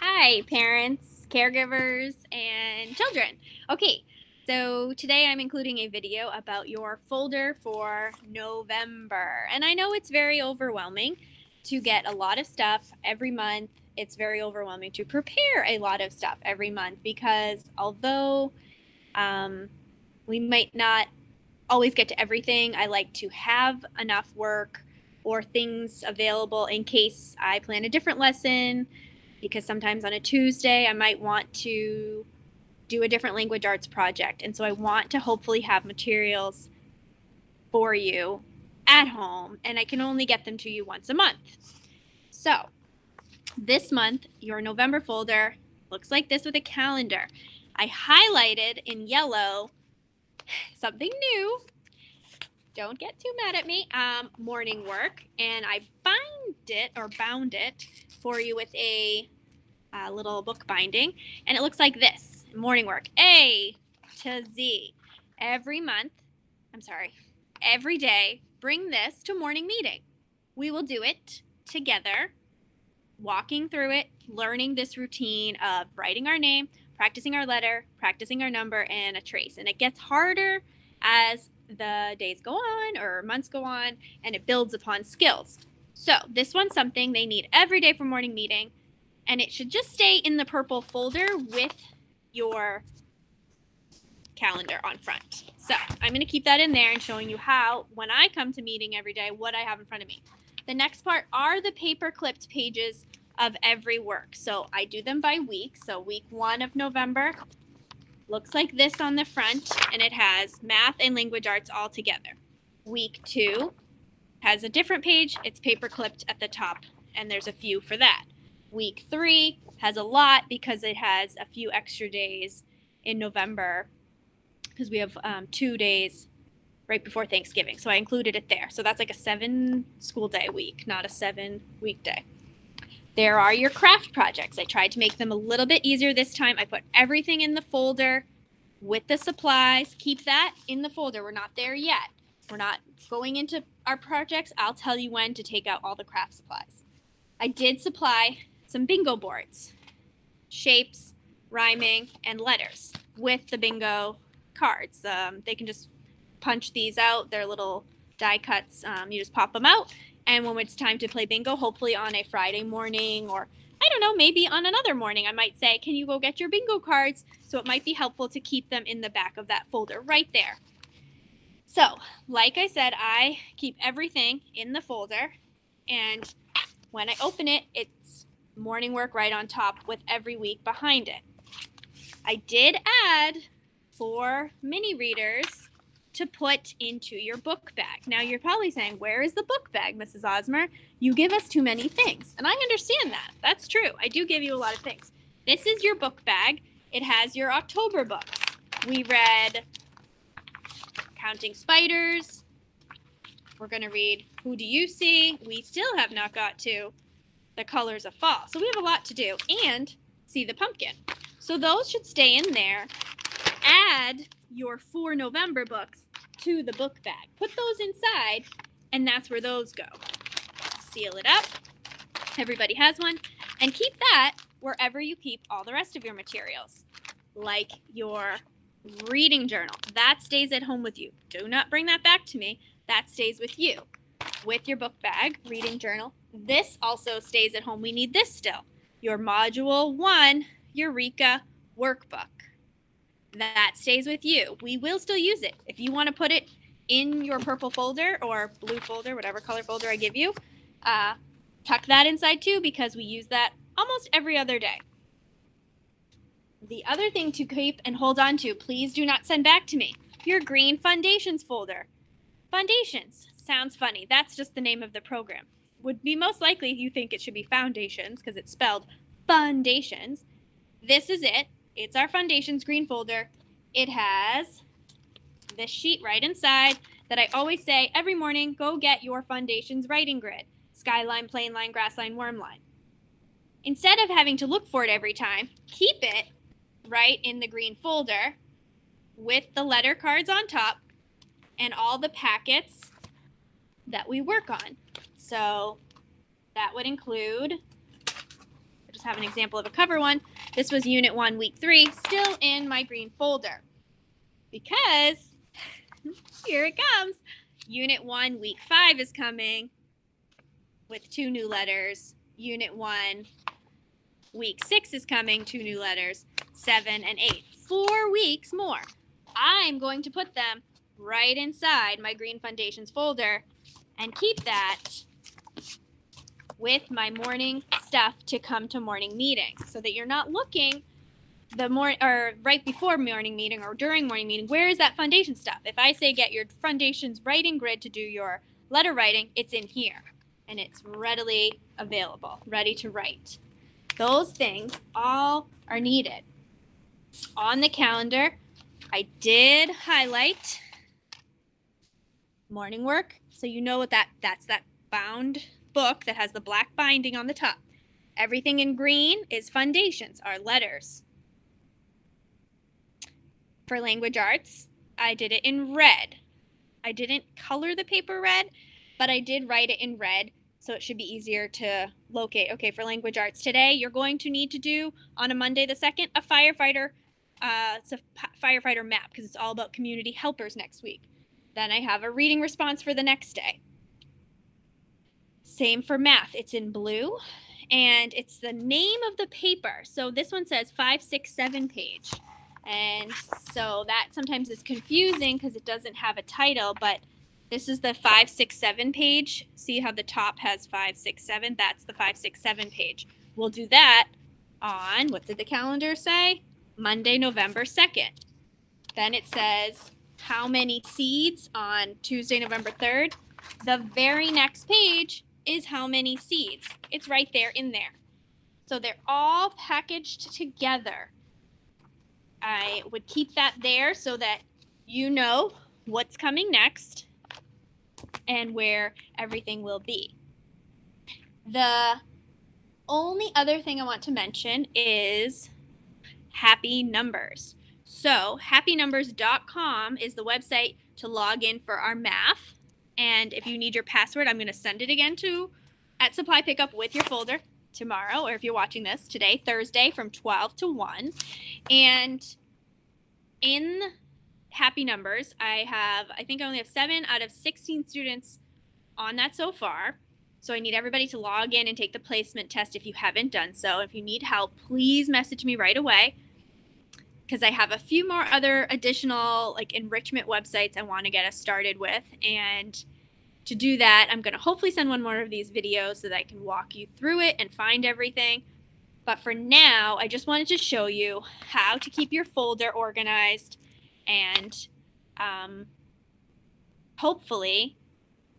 Hi, parents, caregivers, and children. Okay, so today I'm including a video about your folder for November. And I know it's very overwhelming to get a lot of stuff every month. It's very overwhelming to prepare a lot of stuff every month because although we might not always get to everything, I like to have enough work or things available in case I plan a different lesson, because sometimes on a Tuesday I might want to do a different language arts project. And so I want to hopefully have materials for you at home, and I can only get them to you once a month. So this month, your November folder looks like this with a calendar. I highlighted in yellow something new. Don't get too mad at me. Morning work, and I bound it for you with a little book binding, and it looks like this. Morning work, A to Z. Every day, bring this to morning meeting. We will do it together, walking through it, learning this routine of writing our name, practicing our letter, practicing our number, and a trace. And it gets harder as the days go on or months go on, and it builds upon skills. So this one's something they need every day for morning meeting, and it should just stay in the purple folder with your calendar on front. So I'm going to keep that in there and showing you how, when I come to meeting every day, what I have in front of me. The next part are the paper clipped pages of every work. So I do them by week. So week 1 of November looks like this on the front, and it has math and language arts all together. Week 2 has a different page. It's paper clipped at the top, and there's a few for that. Week 3 has a lot because it has a few extra days in November, because we have 2 days right before Thanksgiving. So I included it there. So that's like a 7 school day week, not a 7 weekday. There are your craft projects. I tried to make them a little bit easier this time. I put everything in the folder with the supplies. Keep that in the folder. We're not there yet. We're not going into our projects. I'll tell you when to take out all the craft supplies. I did supply some bingo boards, shapes, rhyming, and letters with the bingo cards. They can just punch these out. They're little die cuts. You just pop them out, and when it's time to play bingo, hopefully on a Friday morning, or I don't know, maybe on another morning, I might say, can you go get your bingo cards? So it might be helpful to keep them in the back of that folder right there. So, like I said, I keep everything in the folder, and when I open it, it's morning work right on top with every week behind it. I did add 4 mini readers to put into your book bag. Now you're probably saying, where is the book bag, Mrs. Osmer? You give us too many things. And I understand that. That's true. I do give you a lot of things. This is your book bag. It has your October books. We read Counting Spiders. We're going to read Who Do You See? We still have not got to The Colors of Fall. So we have a lot to do. And See the Pumpkin. So those should stay in there. Add your 4 November books to the book bag. Put those inside, and that's where those go. Seal it up. Everybody has one. And keep that wherever you keep all the rest of your materials, like your reading journal. That stays at home with you. Do not bring that back to me. That stays with you, with your book bag, reading journal. This also stays at home. We need this still. Your Module 1 Eureka workbook. That stays with you. We will still use it. If you want to put it in your purple folder or blue folder, whatever color folder I give you, tuck that inside too, because we use that almost every other day. The other thing to keep and hold on to, please do not send back to me, your green foundations folder. Foundations sounds funny. That's just the name of the program. Would be most likely you think it should be foundations because it's spelled foundations. This is it. It's our foundations green folder. It has this sheet right inside that I always say every morning, go get your foundations writing grid. Skyline, plane line, grass line, worm line. Instead of having to look for it every time, keep it right in the green folder with the letter cards on top and all the packets that we work on. So that would include, just have an example of a cover one. This was Unit 1, Week 3, still in my green folder. Because, here it comes, Unit 1, Week 5 is coming with 2 new letters. Unit 1, Week 6 is coming, 2 new letters, 7 and 8. 4 weeks more. I'm going to put them right inside my Green Foundations folder and keep that with my morning stuff to come to morning meeting, so that you're not looking right before morning meeting or during morning meeting. Where is that foundation stuff? If I say get your foundations writing grid to do your letter writing, it's in here and it's readily available, ready to write. Those things all are needed. On the calendar, I did highlight morning work, so you know what that's that bound book that has the black binding on the top. Everything in green is foundations, our letters. For language arts, I did it in red. I didn't color the paper red, but I did write it in red, so it should be easier to locate. Okay, for language arts today, you're going to need to do, on a Monday the 2nd, a firefighter map, because it's all about community helpers next week. Then I have a reading response for the next day. Same for math. It's in blue, and it's the name of the paper. So this one says 5, 6, 7 page. And so that sometimes is confusing because it doesn't have a title, but this is the 5, 6, 7 page. See how the top has 5, 6, 7? That's the 5, 6, 7 page. We'll do that on, what did the calendar say? Monday, November 2nd. Then it says how many seeds on Tuesday, November 3rd. The very next page is how many seeds. It's right there in there. So they're all packaged together. I would keep that there so that you know what's coming next and where everything will be. The only other thing I want to mention is Happy Numbers. So happynumbers.com is the website to log in for our math. And if you need your password, I'm going to send it again at supply pickup with your folder tomorrow, or if you're watching this today, Thursday, from 12 to 1. And in Happy Numbers, I think I only have 7 out of 16 students on that so far. So I need everybody to log in and take the placement test if you haven't done so. If you need help, please message me right away, because I have a few more other additional enrichment websites I want to get us started with. And to do that, I'm going to hopefully send one more of these videos so that I can walk you through it and find everything. But for now, I just wanted to show you how to keep your folder organized and hopefully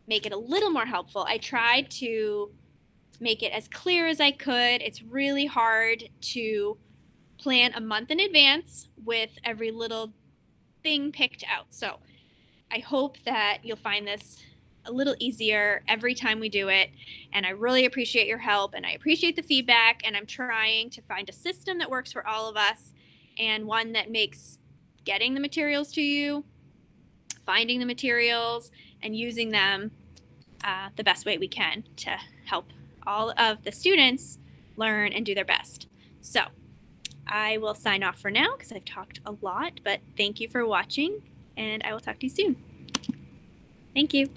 make it a little more helpful. I tried to make it as clear as I could. It's really hard to plan a month in advance with every little thing picked out. So I hope that you'll find this a little easier every time we do it. And I really appreciate your help, and I appreciate the feedback, and I'm trying to find a system that works for all of us, and one that makes getting the materials to you, finding the materials, and using them the best way we can to help all of the students learn and do their best. So I will sign off for now because I've talked a lot, but thank you for watching, and I will talk to you soon. Thank you.